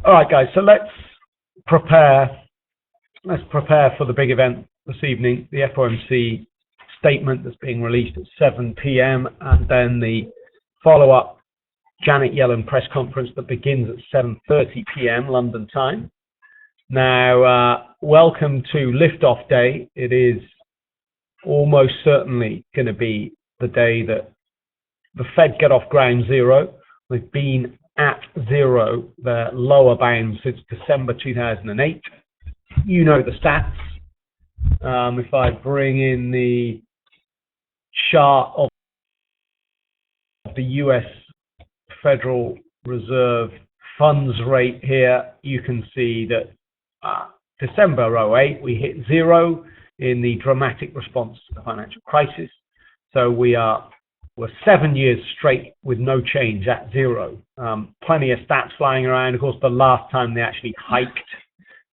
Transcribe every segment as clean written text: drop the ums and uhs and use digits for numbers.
All right, guys. So let's prepare for the big event this evening, the FOMC statement that's being released at 7 p.m. and then the follow-up Janet Yellen press conference that begins at 7:30 p.m. London time. Now, welcome to liftoff day. It is almost certainly going to be the day that the Fed get off ground zero. They've been at zero, the lower bound, since December 2008. You know the stats. If I bring in the chart of the US Federal Reserve funds rate here, you can see that December 08, we hit zero in the dramatic response to the financial crisis. So we're 7 years straight with no change at zero. Plenty of stats flying around. Of course, the last time they actually hiked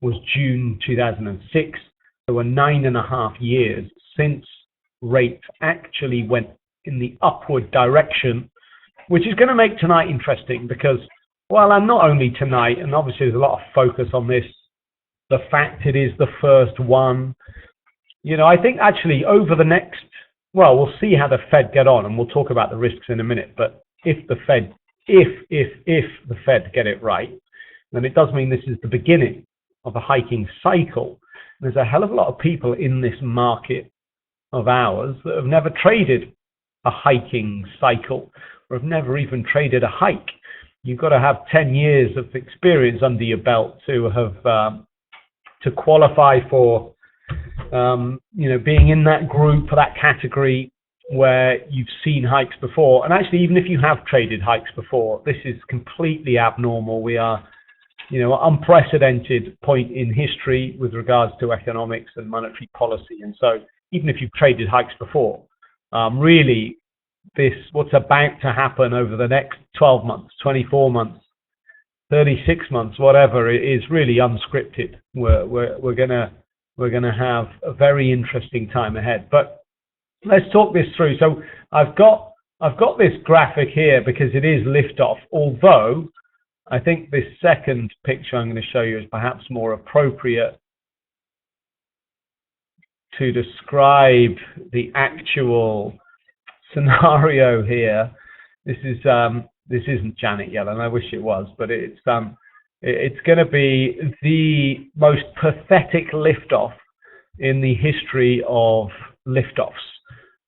was June 2006. There were 9.5 years since rates actually went in the upward direction, which is going to make tonight interesting because, well, and not only tonight, and obviously there's a lot of focus on this, the fact it is the first one. You know, I think actually over the next, well, we'll see how the Fed get on, and we'll talk about the risks in a minute. But if the Fed get it right, then it does mean this is the beginning of a hiking cycle. There's a hell of a lot of people in this market of ours that have never traded a hiking cycle or have never even traded a hike. You've got to have 10 years of experience under your belt to have to qualify for being in that group, for that category where you've seen hikes before. And actually, even if you have traded hikes before, this is completely abnormal. We are, unprecedented point in history with regards to economics and monetary policy. And so even if you've traded hikes before, really what's about to happen over the next 12 months, 24 months, 36 months, whatever, it is really unscripted. We're gonna have a very interesting time ahead. But let's talk this through. So I've got this graphic here because it is liftoff, although I think this second picture I'm going to show you is perhaps more appropriate to describe the actual scenario here. This isn't Janet Yellen. I wish it was, but it's going to be the most pathetic liftoff in the history of liftoffs,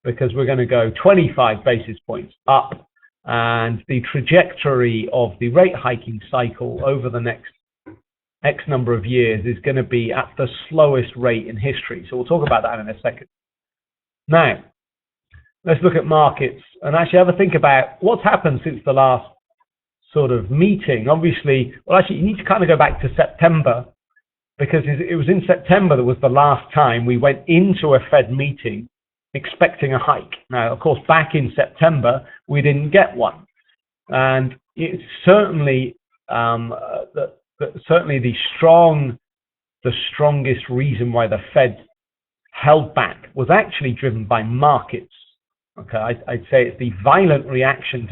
because we're going to go 25 basis points up, and the trajectory of the rate hiking cycle over the next X number of years is going to be at the slowest rate in history. So we'll talk about that in a second. Now, let's look at markets and actually have a think about what's happened since the last sort of meeting. Obviously, well, actually, you need to kind of go back to September, because it was in September that was the last time we went into a Fed meeting expecting a hike. Now, of course, back in September, we didn't get one. And it's certainly certainly the strongest reason why the Fed held back was actually driven by markets. Okay, I'd say it's the violent reaction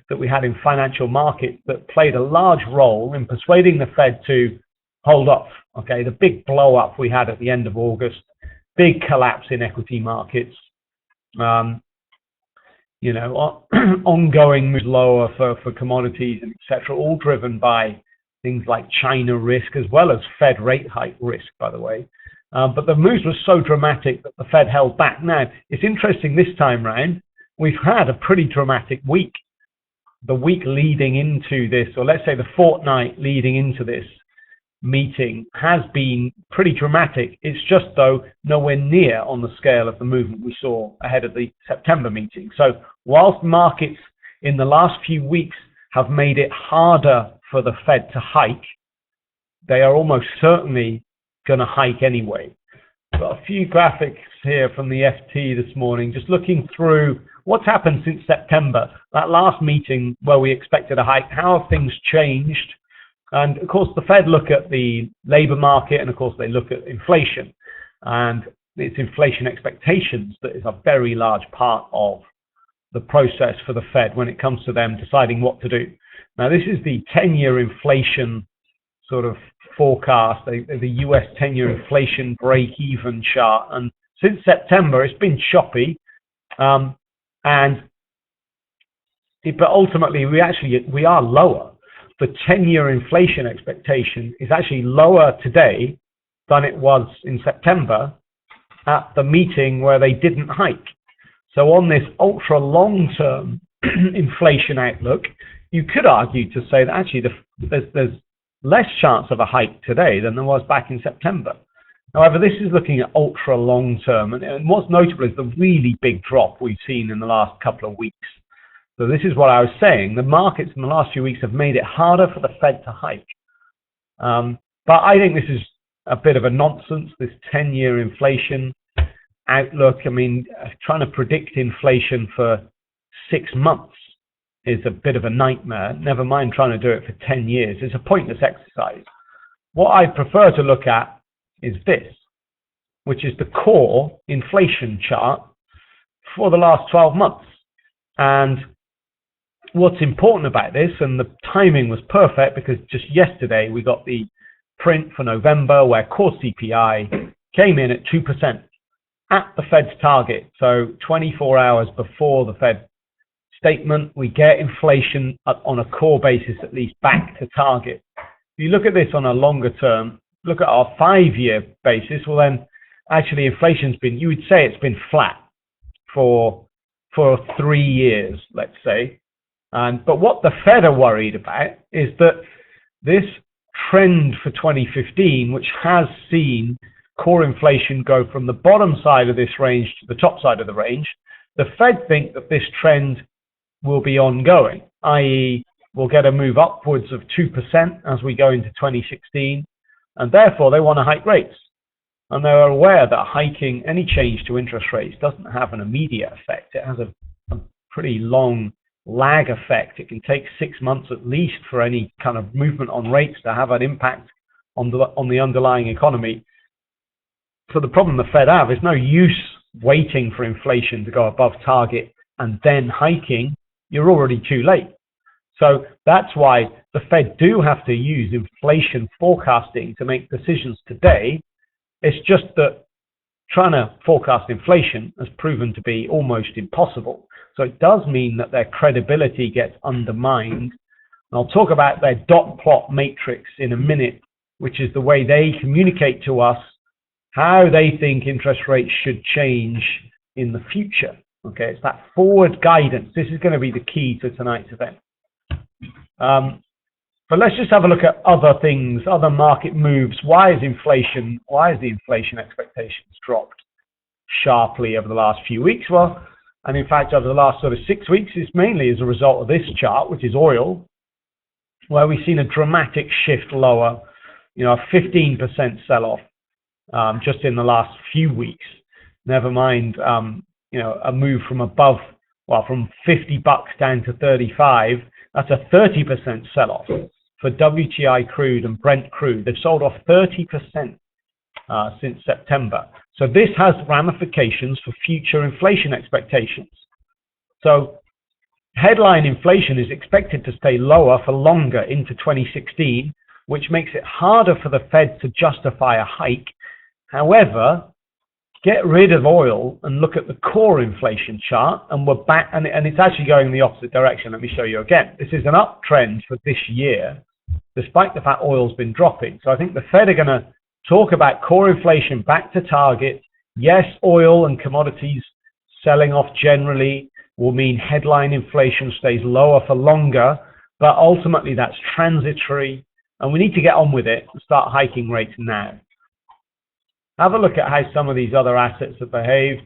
that we had in financial markets that played a large role in persuading the Fed to hold off. Okay, the big blow up we had at the end of August, big collapse in equity markets, ongoing moves lower for commodities and etc., all driven by things like China risk as well as Fed rate hike risk, by the way. But the moves were so dramatic that the Fed held back. Now, it's interesting this time round, we've had a pretty dramatic week. The week leading into this, or let's say the fortnight leading into this meeting, has been pretty dramatic. It's just, though, nowhere near on the scale of the movement we saw ahead of the September meeting. So whilst markets in the last few weeks have made it harder for the Fed to hike, they are almost certainly going to hike anyway. Got a few graphics here from the FT this morning, just looking through what's happened since September, that last meeting where we expected a hike. How have things changed? And of course, the Fed look at the labor market, and of course, they look at inflation, and it's inflation expectations that is a very large part of the process for the Fed when it comes to them deciding what to do. Now, this is the 10-year inflation sort of forecast, the US 10-year inflation break-even chart. And since September, it's been choppy. But ultimately, we are lower. The 10-year inflation expectation is actually lower today than it was in September at the meeting where they didn't hike. So on this ultra long-term inflation outlook, you could argue to say that actually there's less chance of a hike today than there was back in September. However, this is looking at ultra long-term, and what's notable is the really big drop we've seen in the last couple of weeks. So this is what I was saying. The markets in the last few weeks have made it harder for the Fed to hike. But I think this is a bit of a nonsense, this 10-year inflation outlook. I mean, trying to predict inflation for 6 months is a bit of a nightmare. Never mind trying to do it for 10 years. It's a pointless exercise. What I prefer to look at is this, which is the core inflation chart for the last 12 months. And what's important about this, and the timing was perfect because just yesterday we got the print for November where core CPI came in at 2% at the Fed's target. So 24 hours before the Fed statement, we get inflation on a core basis at least back to target. If you look at this on a longer term, look at our 5-year basis, well then actually inflation's been, you would say it's been flat for 3 years, let's say. But what the Fed are worried about is that this trend for 2015, which has seen core inflation go from the bottom side of this range to the top side of the range, the Fed think that this trend will be ongoing, i.e. we'll get a move upwards of 2% as we go into 2016, and therefore they want to hike rates. And they're aware that hiking any change to interest rates doesn't have an immediate effect. It has a pretty long lag effect. It can take 6 months at least for any kind of movement on rates to have an impact on the underlying economy. So the problem the Fed have is no use waiting for inflation to go above target and then hiking. You're already too late. So that's why the Fed do have to use inflation forecasting to make decisions today. It's just that trying to forecast inflation has proven to be almost impossible. So it does mean that their credibility gets undermined. And I'll talk about their dot plot matrix in a minute, which is the way they communicate to us how they think interest rates should change in the future. Okay, it's that forward guidance. This is going to be the key to tonight's event. But let's just have a look at other things, other market moves. Why is the inflation expectations dropped sharply over the last few weeks? Well, and in fact, over the last sort of 6 weeks, it's mainly as a result of this chart, which is oil, where we've seen a dramatic shift lower, a 15% sell-off just in the last few weeks. Never mind, a move from from $50 down to 35. That's a 30% sell-off for WTI crude and Brent crude. They've sold off 30% since September. So this has ramifications for future inflation expectations. So headline inflation is expected to stay lower for longer into 2016, which makes it harder for the Fed to justify a hike. However, get rid of oil and look at the core inflation chart, and we're back, and it's actually going in the opposite direction. Let me show you again. This is an uptrend for this year, despite the fact oil's been dropping. So I think the Fed are going to talk about core inflation back to target. Yes, oil and commodities selling off generally will mean headline inflation stays lower for longer, but ultimately that's transitory, and we need to get on with it and start hiking rates now. Have a look at how some of these other assets have behaved.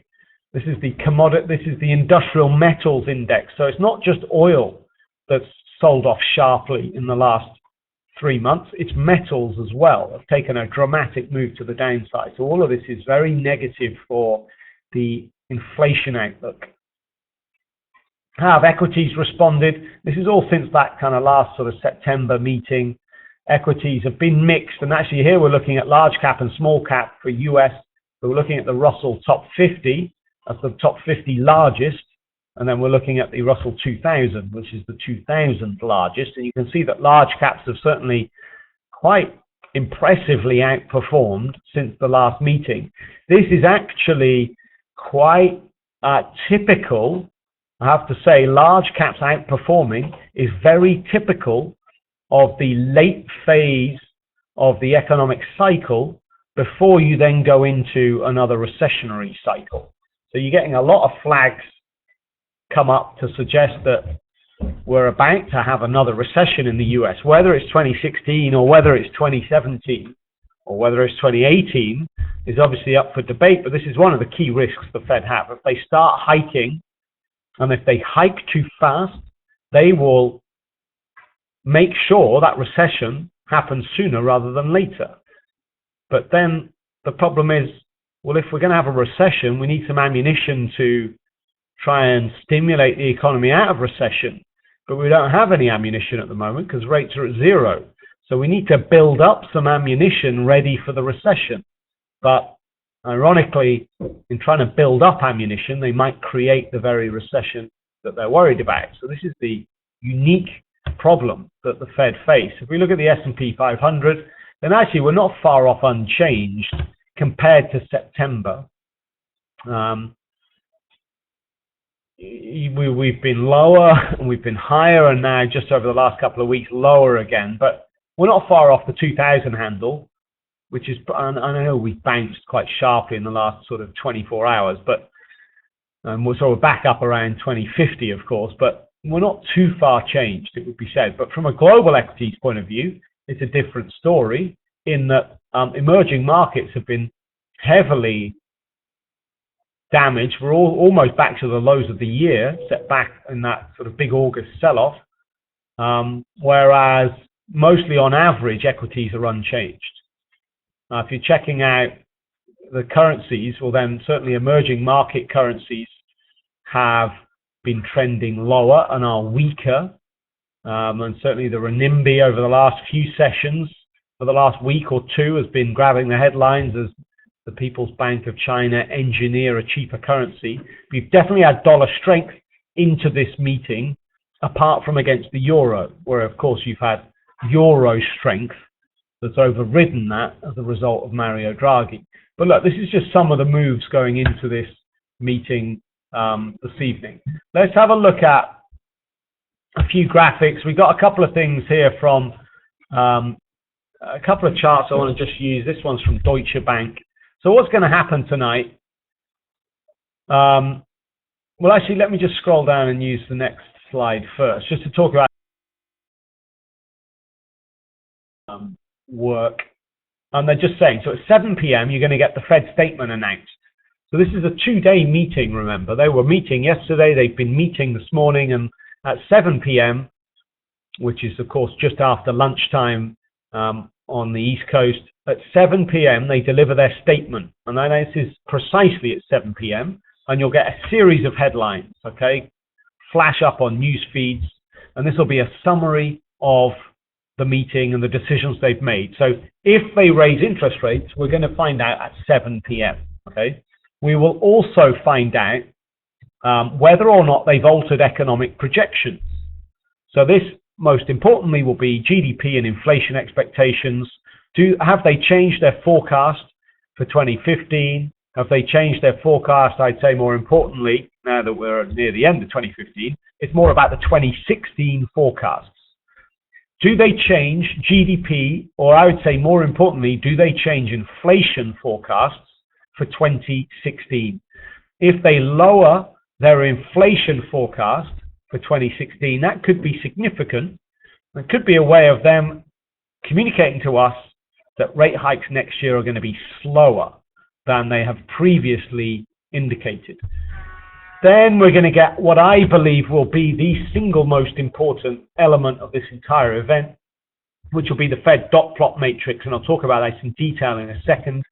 This is the industrial metals index. So it's not just oil that's sold off sharply in the last 3 months. It's metals as well have taken a dramatic move to the downside. So all of this is very negative for the inflation outlook. How have equities responded? This is all since that kind of last sort of September meeting. Equities have been mixed, and actually here we're looking at large cap and small cap for US. We're looking at the Russell top 50 as the top 50 largest, and then we're looking at the Russell 2000, which is the 2000th largest, and you can see that large caps have certainly quite impressively outperformed since the last meeting. This is actually quite typical. I have to say, large caps outperforming is very typical of the late phase of the economic cycle before you then go into another recessionary cycle. So you're getting a lot of flags come up to suggest that we're about to have another recession in the US. Whether it's 2016 or whether it's 2017 or whether it's 2018 is obviously up for debate, but this is one of the key risks the Fed have. If they start hiking, and if they hike too fast, they will make sure that recession happens sooner rather than later. But then the problem is, well, if we're going to have a recession, we need some ammunition to try and stimulate the economy out of recession. But we don't have any ammunition at the moment because rates are at zero. So we need to build up some ammunition ready for the recession. But ironically, in trying to build up ammunition, they might create the very recession that they're worried about. So this is the unique problem that the Fed face. If we look at the S&P 500, then actually we're not far off unchanged compared to September. We've been lower and we've been higher, and now just over the last couple of weeks lower again, but we're not far off the 2000 handle, which is, and I know we've bounced quite sharply in the last sort of 24 hours, but we're sort of back up around 2050, of course, but we're not too far changed, it would be said. But from a global equities point of view, it's a different story in that emerging markets have been heavily damaged. We're almost back to the lows of the year, set back in that sort of big August sell-off, whereas mostly on average, equities are unchanged. If you're checking out the currencies, well then certainly emerging market currencies have been trending lower and are weaker. And certainly the renminbi over the last few sessions, for the last week or two, has been grabbing the headlines as the People's Bank of China engineer a cheaper currency. We've definitely had dollar strength into this meeting, apart from against the euro, where of course you've had euro strength that's overridden that as a result of Mario Draghi. But look, this is just some of the moves going into this meeting this evening. Let's have a look at a few graphics. We've got a couple of things here from a couple of charts I want to just use. This one's from Deutsche Bank. So what's going to happen tonight? Well, actually, let me just scroll down and use the next slide first, just to talk about work. And they're just saying, so at 7 p.m., you're going to get the Fed statement announced. So this is a two-day meeting, remember. They were meeting yesterday. They've been meeting this morning. And at 7 p.m., which is, of course, just after lunchtime on the East Coast, at 7 p.m., they deliver their statement. And then this is precisely at 7 p.m., and you'll get a series of headlines, okay, flash up on news feeds. And this will be a summary of the meeting and the decisions they've made. So if they raise interest rates, we're going to find out at 7 p.m., okay? We will also find out whether or not they've altered economic projections. So this, most importantly, will be GDP and inflation expectations. Have they changed their forecast for 2015? Have they changed their forecast? I'd say more importantly, now that we're near the end of 2015, it's more about the 2016 forecasts. Do they change GDP, or I would say more importantly, do they change inflation forecasts for 2016? If they lower their inflation forecast for 2016, that could be significant. It could be a way of them communicating to us that rate hikes next year are going to be slower than they have previously indicated. Then we're going to get what I believe will be the single most important element of this entire event, which will be the Fed dot plot matrix, and I'll talk about that in detail in a second.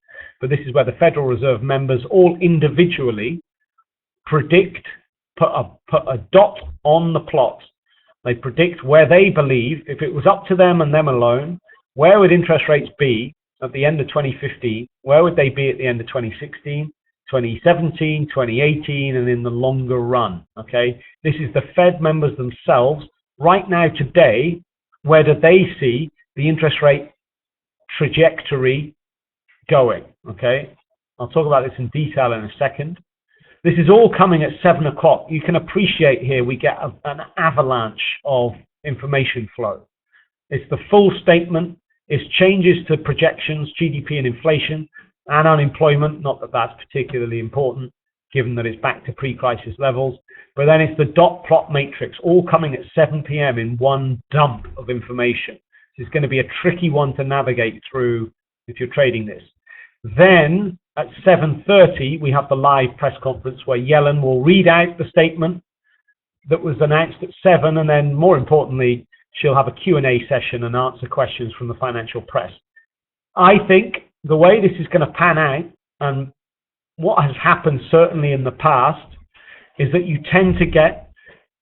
But this is where the Federal Reserve members all individually predict, put a dot on the plot. They predict where they believe, if it was up to them and them alone, where would interest rates be at the end of 2015? Where would they be at the end of 2016, 2017, 2018, and in the longer run, okay? This is the Fed members themselves. Right now, today, where do they see the interest rate trajectory going, okay? I'll talk about this in detail in a second. This is all coming at 7 o'clock. You can appreciate here we get an avalanche of information flow. It's the full statement. It's changes to projections, GDP and inflation, and unemployment. Not that that's particularly important, given that it's back to pre-crisis levels. But then it's the dot plot matrix, all coming at 7 p.m. in one dump of information. It's going to be a tricky one to navigate through if you're trading this. Then at 7:30, we have the live press conference where Yellen will read out the statement that was announced at 7, and then more importantly, she'll have a Q&A session and answer questions from the financial press. I think the way this is going to pan out, and what has happened certainly in the past, is that you tend to get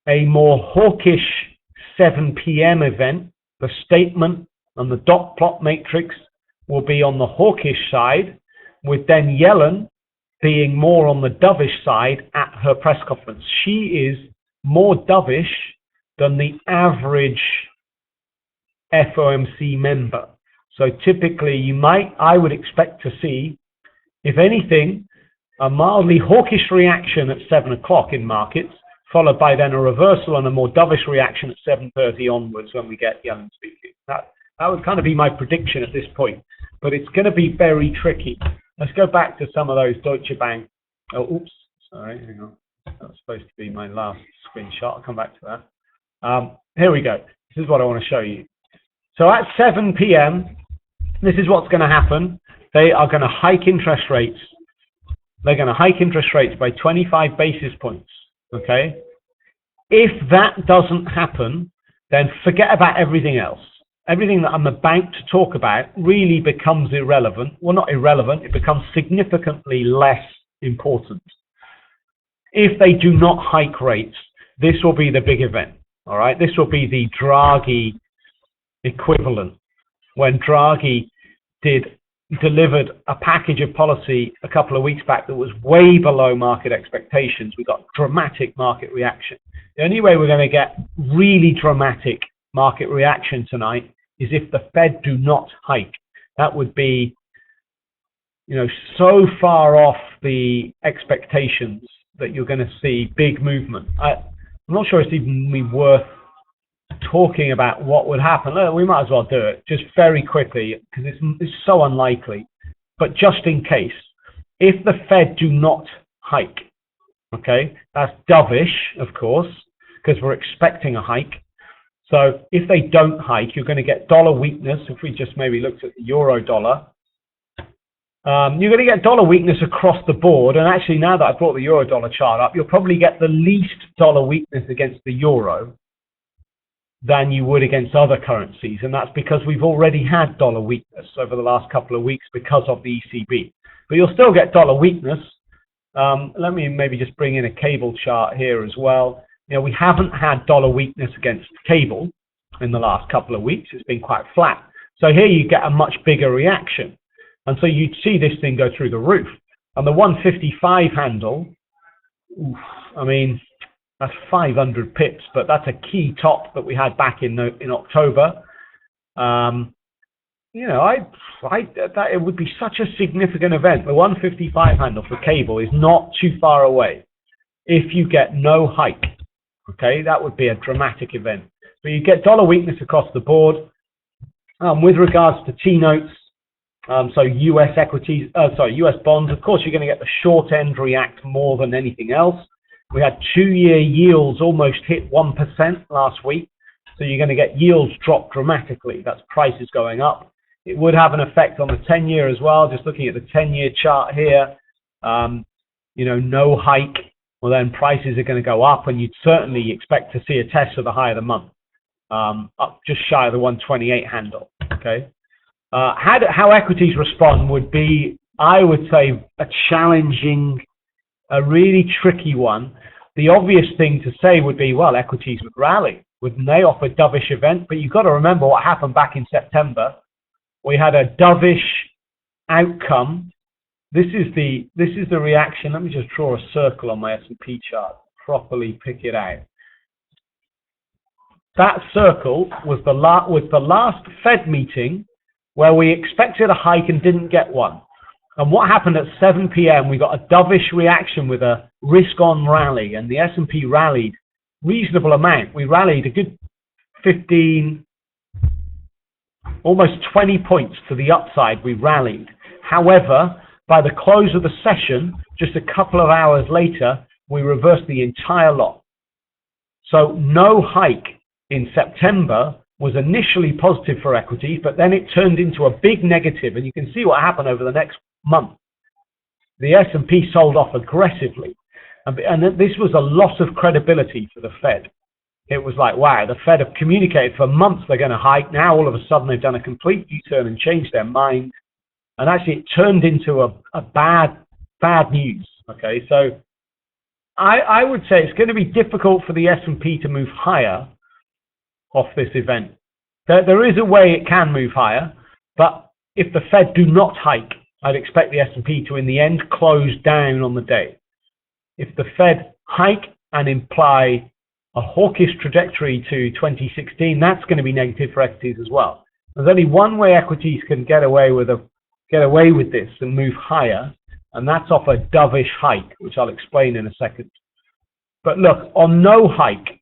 a more hawkish 7 p.m. event. The statement and the dot plot matrix will be on the hawkish side, with then Yellen being more on the dovish side at her press conference. She is more dovish than the average FOMC member. So typically I would expect to see, if anything, a mildly hawkish reaction at 7 o'clock in markets, followed by then a reversal and a more dovish reaction at 7:30 onwards when we get Yellen speaking. That would kind of be my prediction at this point, but it's going to be very tricky. Let's go back to some of those Deutsche Bank. Oh, oops, sorry, hang on. That was supposed to be my last screenshot. I'll come back to that. Here we go. This is what I want to show you. So at 7 p.m., this is what's going to happen. They are going to hike interest rates. They're going to hike interest rates by 25 basis points, okay? If that doesn't happen, then forget about everything else. Everything that I'm about to talk about really becomes irrelevant. Well, not irrelevant, it becomes significantly less important. If they do not hike rates, this will be the big event, all right? This will be the Draghi equivalent, when Draghi delivered a package of policy a couple of weeks back that was way below market expectations. We got dramatic market reaction. The only way we're going to get really dramatic market reaction tonight is if the Fed do not hike. That would be, so far off the expectations that you're going to see big movement. I'm not sure it's even worth talking about what would happen. We might as well do it just very quickly because it's so unlikely. But just in case, if the Fed do not hike, okay, that's dovish, of course, because we're expecting a hike. So if they don't hike, you're going to get dollar weakness. If we just maybe looked at the euro dollar, you're going to get dollar weakness across the board. And actually, now that I brought the euro dollar chart up, you'll probably get the least dollar weakness against the euro than you would against other currencies. And that's because we've already had dollar weakness over the last couple of weeks because of the ECB. But you'll still get dollar weakness. Let me maybe just bring in a cable chart here as well. We haven't had dollar weakness against cable in the last couple of weeks. It's been quite flat. So here you get a much bigger reaction. And so you'd see this thing go through the roof. And the 155 handle, that's 500 pips, but that's a key top that we had back in October. It would be such a significant event. The 155 handle for cable is not too far away. If you get no hike, okay, that would be a dramatic event. But you get dollar weakness across the board. With regards to T-notes, so US equities, US bonds, of course, you're going to get the short end react more than anything else. We had 2-year yields almost hit 1% last week. So you're going to get yields drop dramatically. That's prices going up. It would have an effect on the 10-year as well. Just looking at the 10-year chart here, no hike. Well, then prices are going to go up, and you'd certainly expect to see a test of the high of the month, up just shy of the 128 handle. Okay. How equities respond would be, I would say, a really tricky one. The obvious thing to say would be, well, equities would rally. Wouldn't they off a dovish event? But you've got to remember what happened back in September. We had a dovish outcome This is the reaction. Let me just draw a circle on my S&P chart, properly pick it out. That circle was the last Fed meeting where we expected a hike and didn't get one. And what happened at 7 p.m., we got a dovish reaction with a risk-on rally, and the S&P rallied reasonable amount. We rallied a good 15, almost 20 points to the upside. We rallied. However, by the close of the session, just a couple of hours later, we reversed the entire lot. So no hike in September was initially positive for equities, but then it turned into a big negative, and you can see what happened over the next month. The S&P sold off aggressively, and this was a loss of credibility for the Fed. It was like, wow, the Fed have communicated for months they're going to hike. Now all of a sudden they've done a complete U-turn and changed their mind, and actually it turned into a bad news. Okay, so I would say it's going to be difficult for the S&P to move higher off this event. There is a way it can move higher, but if the Fed do not hike, I'd expect the S&P to, in the end, close down on the day. If the Fed hike and imply a hawkish trajectory to 2016, that's going to be negative for equities as well. There's only one way equities can get away with this and move higher, and that's off a dovish hike, which I'll explain in a second. But look, on no hike,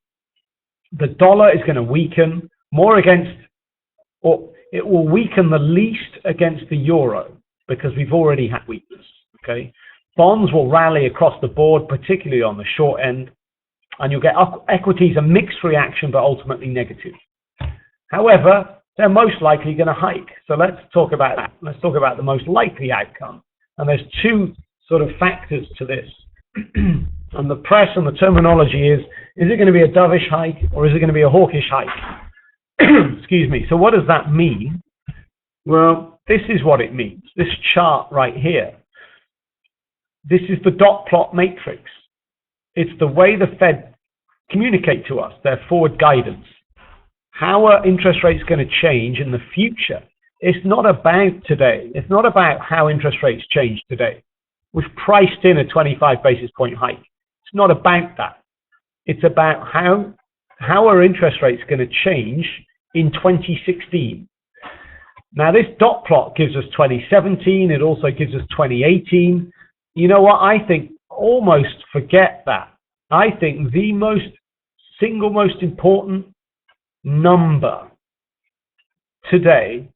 the dollar is going to weaken more against, or it will weaken the least against the euro, because we've already had weakness. Okay, bonds will rally across the board, particularly on the short end, and you'll get equities a mixed reaction, but ultimately negative. However, they're most likely going to hike. So let's talk about that. Let's talk about the most likely outcome. And there's two sort of factors to this. And the press and the terminology is it going to be a dovish hike or is it going to be a hawkish hike? Excuse me. So what does that mean? Well, this is what it means. This chart right here. This is the dot plot matrix. It's the way the Fed communicate to us, their forward guidance. How are interest rates going to change in the future? It's not about today. It's not about how interest rates change today. We've priced in a 25 basis point hike. It's not about that. It's about how are interest rates going to change in 2016. Now, this dot plot gives us 2017. It also gives us 2018. You know what? I think almost forget that. I think the single most important number today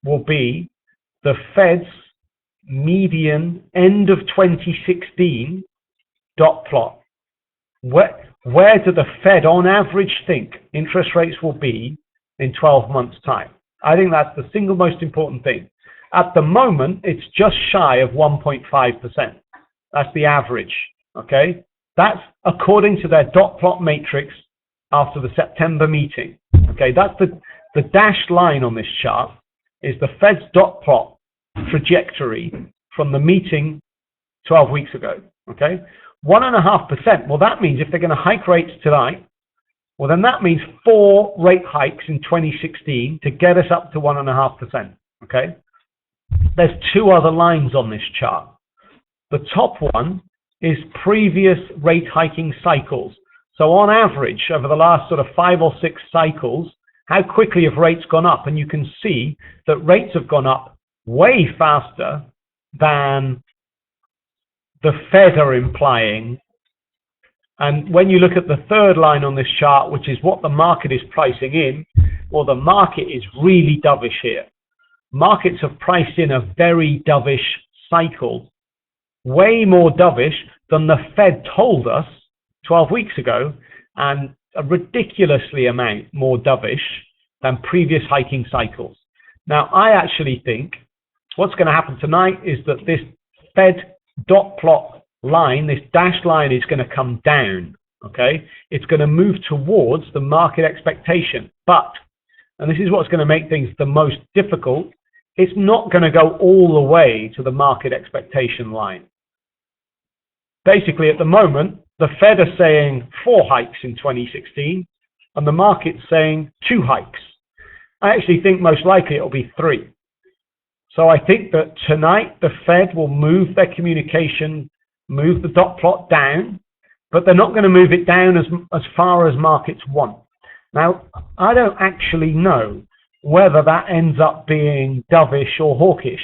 will be the Fed's median end of 2016 dot plot. Where do the Fed on average think interest rates will be in 12 months' time? I think that's the single most important thing. At the moment, it's just shy of 1.5%. That's the average, okay? That's according to their dot plot matrix after the September meeting, okay? That's the dashed line on this chart is the Fed's dot plot trajectory from the meeting 12 weeks ago, okay? 1.5%, well, that means if they're going to hike rates tonight, well, then that means 4 rate hikes in 2016 to get us up to 1.5%, okay? There's 2 other lines on this chart. The top one is previous rate hiking cycles. So on average, over the last sort of 5 or 6 cycles, how quickly have rates gone up? And you can see that rates have gone up way faster than the Fed are implying. And when you look at the third line on this chart, which is what the market is pricing in, well, the market is really dovish here. Markets have priced in a very dovish cycle, way more dovish than the Fed told us 12 weeks ago, and a ridiculously amount more dovish than previous hiking cycles. Now, I actually think what's going to happen tonight is that this Fed dot plot line, this dashed line, is going to come down, okay? It's going to move towards the market expectation. But, and this is what's going to make things the most difficult, it's not going to go all the way to the market expectation line. Basically, at the moment, the Fed are saying 4 hikes in 2016, and the market's saying 2 hikes. I actually think most likely it'll be 3. So I think that tonight the Fed will move their communication, move the dot plot down, but they're not going to move it down as far as markets want. Now, I don't actually know whether that ends up being dovish or hawkish.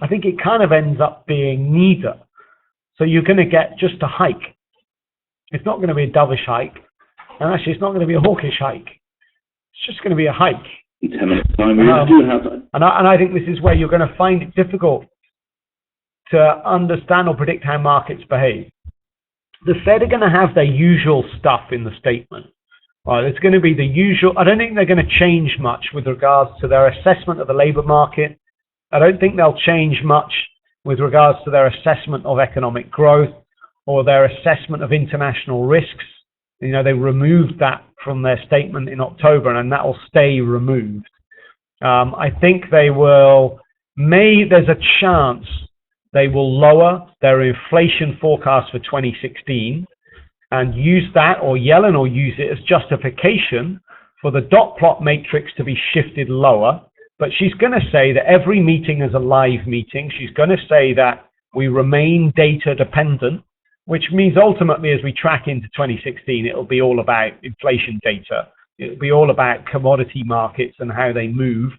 I think it kind of ends up being neither. So you're going to get just a hike. It's not going to be a dovish hike, and actually it's not going to be a hawkish hike. It's just going to be a hike. 10 minutes time. We do have. And I think this is where you're going to find it difficult to understand or predict how markets behave. The Fed are going to have their usual stuff in the statement. It's going to be the usual. I don't think they're going to change much with regards to their assessment of the labor market. I don't think they'll change much with regards to their assessment of economic growth or their assessment of international risks. You know, they removed that from their statement in October, and that will stay removed. I think they will, there's a chance they will lower their inflation forecast for 2016 and use that, or Yellen will use it as justification for the dot plot matrix to be shifted lower. But she's going to say that every meeting is a live meeting. She's going to say that we remain data dependent, which means ultimately as we track into 2016, it'll be all about inflation data. It'll be all about commodity markets and how they move.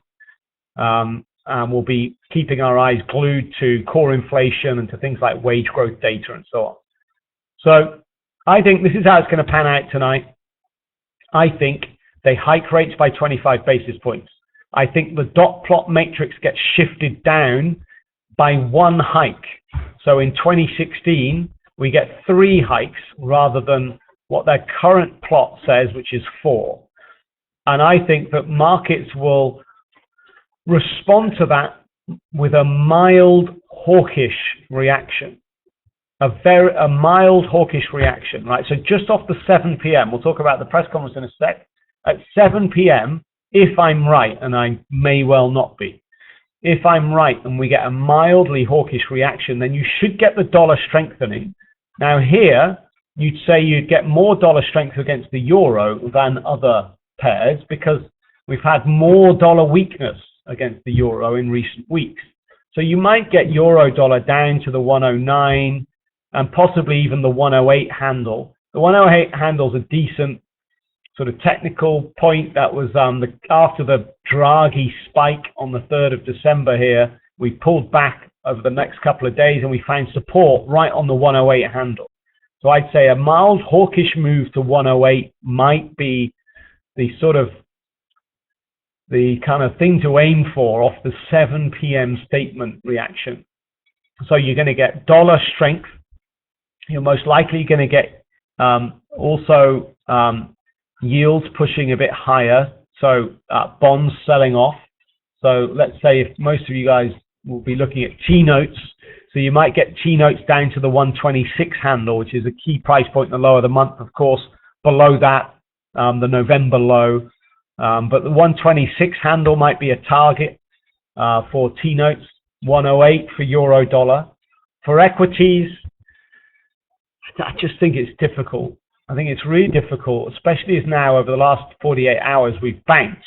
And we'll be keeping our eyes glued to core inflation and to things like wage growth data and so on. So I think this is how it's going to pan out tonight. I think they hike rates by 25 basis points. I think the dot plot matrix gets shifted down by one hike. So in 2016, we get 3 hikes rather than what their current plot says, which is 4. And I think that markets will respond to that with a mild hawkish reaction. A mild hawkish reaction, right? So just off the 7 p.m., we'll talk about the press conference in a sec. At 7 p.m., if I'm right, and I may well not be, if I'm right and we get a mildly hawkish reaction, then you should get the dollar strengthening. Now here, you'd say you'd get more dollar strength against the euro than other pairs because we've had more dollar weakness against the euro in recent weeks. So you might get euro dollar down to the 109 and possibly even the 108 handle. The 108 handle is a decent sort of technical point. That was after the Draghi spike on the 3rd of December here. We pulled back over the next couple of days and we found support right on the 108 handle. So I'd say a mild hawkish move to 108 might be the sort of the kind of thing to aim for off the 7 p.m. statement reaction. So you're going to get dollar strength. You're most likely going to get also yields pushing a bit higher. So bonds selling off. So let's say if most of you guys will be looking at T-notes, so you might get T-notes down to the 126 handle, which is a key price point in the low of the month, of course. Below that, the November low. But the 126 handle might be a target for T-notes, 108 for euro dollar. For equities, I just think it's difficult. I think it's really difficult, especially as now over the last 48 hours we've bounced,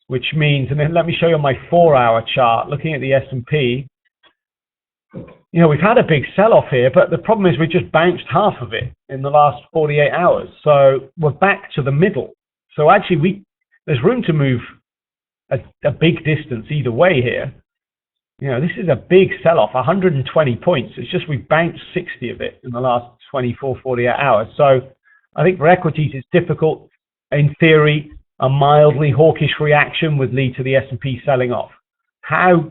which means, and then let me show you on my 4-hour chart, looking at the S&P, you know, we've had a big sell-off here, but the problem is we just bounced half of it in the last 48 hours. So we're back to the middle. So actually there's room to move a big distance either way here. You know, this is a big sell-off, 120 points. It's just we bounced 60 of it in the last 24, 48 hours. So I think for equities, it's difficult. In theory, a mildly hawkish reaction would lead to the S&P selling off. How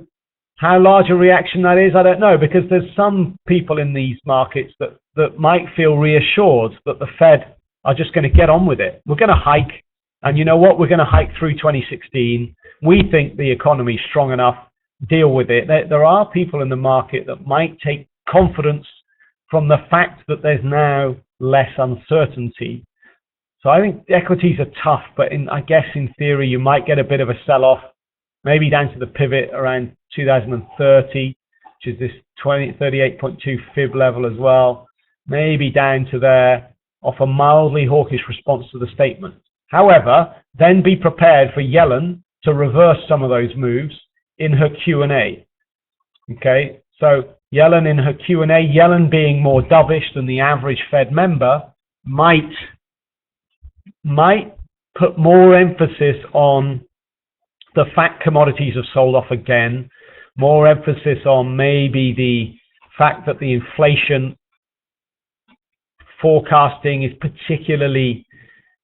large a reaction that is, I don't know, because there's some people in these markets that might feel reassured that the Fed are just going to get on with it. We're going to hike. And you know what? We're going to hike through 2016. We think the economy is strong enough. Deal with it. There are people in the market that might take confidence from the fact that there's now less uncertainty. So I think equities are tough, but I guess in theory you might get a bit of a sell-off, maybe down to the pivot around 2030, which is this 38.2 fib level as well, maybe down to there off a mildly hawkish response to the statement. However, then be prepared for Yellen to reverse some of those moves in her Q&A. Okay, so Yellen in her Q&A, Yellen being more dovish than the average Fed member, might put more emphasis on the fact commodities have sold off again, more emphasis on maybe the fact that the inflation forecasting is particularly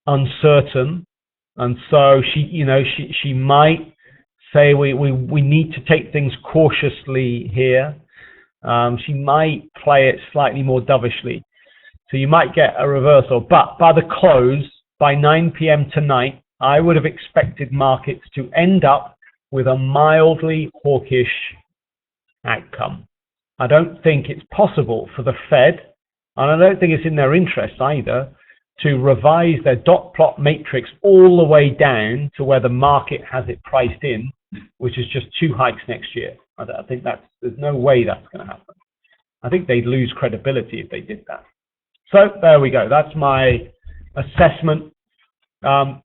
uncertain, and so she might say we need to take things cautiously here. She might play it slightly more dovishly, so you might get a reversal. But by the close, by 9 p.m. tonight, I would have expected markets to end up with a mildly hawkish outcome. I don't think it's possible for the Fed, and I don't think it's in their interest either, to revise their dot plot matrix all the way down to where the market has it priced in, which is just 2 hikes next year. I think there's no way that's going to happen. I think they'd lose credibility if they did that. So there we go. That's my assessment. Now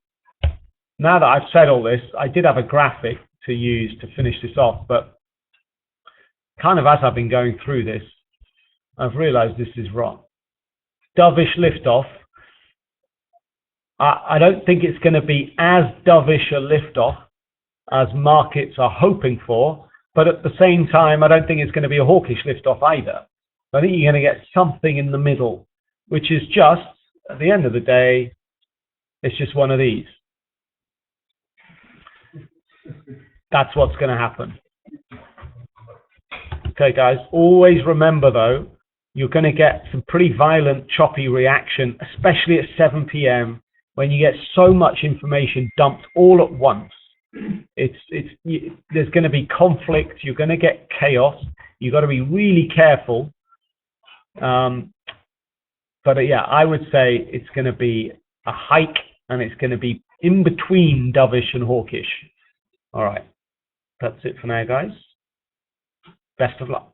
that I've said all this, I did have a graphic to use to finish this off, but kind of as I've been going through this, I've realized this is wrong. Dovish liftoff. I don't think it's going to be as dovish a liftoff as markets are hoping for, but at the same time, I don't think it's going to be a hawkish liftoff either. I think you're going to get something in the middle, which is just, at the end of the day, it's just one of these. That's what's going to happen. Okay, guys, always remember, though, you're going to get some pretty violent, choppy reaction, especially at 7 p.m. when you get so much information dumped all at once. There's going to be conflict. You're going to get chaos. You've got to be really careful. But yeah, I would say it's going to be a hike, and it's going to be in between dovish and hawkish. All right, that's it for now, guys. Best of luck.